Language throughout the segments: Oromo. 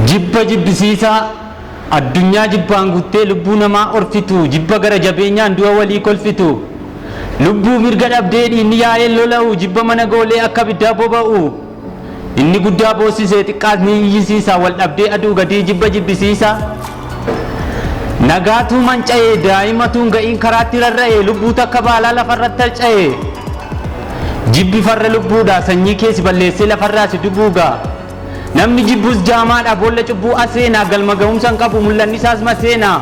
jibba jibbisiisaa addunyaa jibbaan guuttee lubbuu namaa orfitu jibba gara jabeenyaan du'a walii kolfitu lubbuu mirga dhabdee dhiinni yaa'ee lola'u jibba mana goolee akka biddaa boba'u inni guddaa boosisee xiqqaas ni iyyisiisa wal dhabdee aduu gadii jibba jibbisiisa nagaatuu manca'ee daa'imatuun ga'iin karaatti rarra'e lubbuu takka baalaa lafarratti harca'e jibbi farra lubbuudha sanyii keessi balleessee lafarraa si dubuugaa namni jibbus jaamaadha boolla cubbuu aseenaa galma ga'umsan qabu mul'anni isaas maseenaa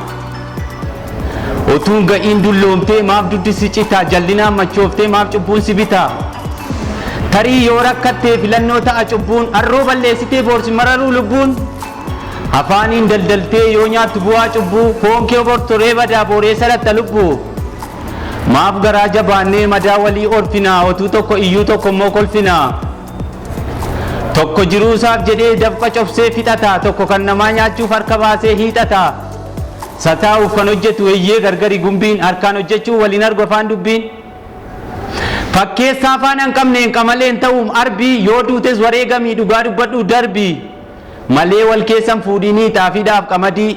otuun ga'iin dulloomtee maaf duddi si cita jallinaan machooftee maaf cubbuun si bita tarii yoo rakkattee filannoo ta'a cubbuun arroo balleessitee boorsi mararuu lubbuun afaaniin daldaltee yoo nyaattu bu'aa cubbuu foon kee bortoree badaa booree salatta lubbuu maaf garaa jabaannee madaa walii orfinaa otuu tokko iyyuu tokko immoo kolfinaa tokko jiruusaaf jedhee dafqa cobsee fixata tokko kan namaa nyaachuuf harka baasee hiixata sataa'uuf kan hojjetu eeyyee gargari gumbiin harkaan hojjechuu waliin argu afaan dubbiin fakkeessaa afaan hin qabne hin qamaleen ta'uum arbii yoo duutes wareegamii dhugaa dubbadhu darbii malee wal keessan fuudhinii xaafiidhaaf qamadii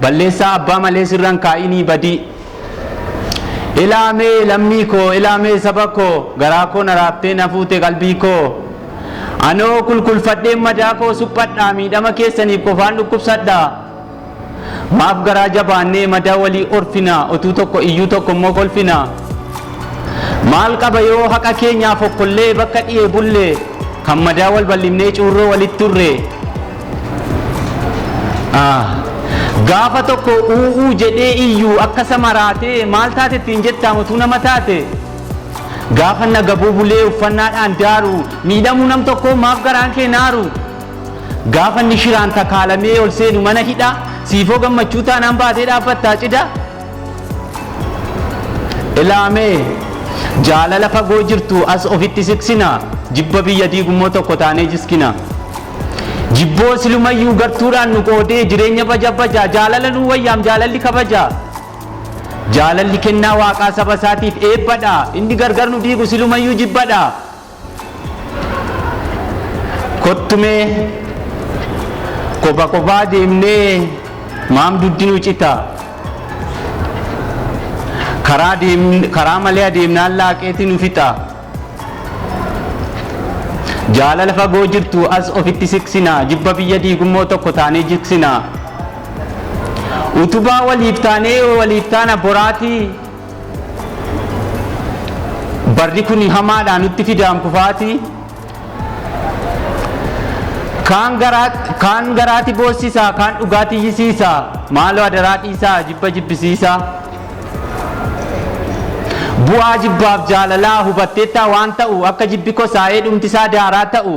balleessaa abbaa malee sirran kaa'inii badii ilaamee lammii koo ilaamee saba koo garaa koo naraaftee na fuute qalbii koo anoo kulkulfadheen madaa koo suphadhaa miidhama keessaniif qofaan dhukkubsadhaa maaf garaa jabaannee madaa walii orfinaa otuu tokko iyyuu tokko immoo kolfinaa maal qaba yoo haqa keenyaaf okkollee bakka dhi'ee bullee kan madaa wal bal'ifnee cuurroo walitti turre gaafa tokko u'uu jedhee iyyuu akka samaraatee maal taate ittiin jettaa utuu nama taate gaafa nagabuu bulee uffannaadhaan daaru miidhamuu nam tokko maaf garaan kee naaru gaafa inni shiraan takaalamee ol seenu mana hidha siifoo gammachuu taanaan baatee dhaabbattaa cida ilaamee jaalala fagoo jirtu as ofitti siqsina jibba biyya diigummoo tokko taanee jiskina jibboo silumayyuu gartuudhaan nu qoodee jireenya baja jaalala nu wayyaam jaalalli kabaja jaalalli kennaa waaqaa saba isaatiif eebbadha inni gargar nu diigu silumayyuu jibbadha kottumee kophaa deemnee maam duddi nu cita karaa malee adeemnaan laaqeeti nu fixa jaalala fagoo jirtu as ofitti siqsina jibba biyya diigummoo tokko taanee jiksina utubaa waliif taanee waliif taana boraatii barri kun hamaadhaan nutti fidaam kufaatii kaan garaati boossisaa kaan dhugaatii yisiisaa maaloo adaraa dhiisaa jibba jibbisiisaa bu'aa jibbaaf jaalalaa hubatteettaa waan ta'u akka jibbi kosaa'ee dhumtisaa daaraa ta'u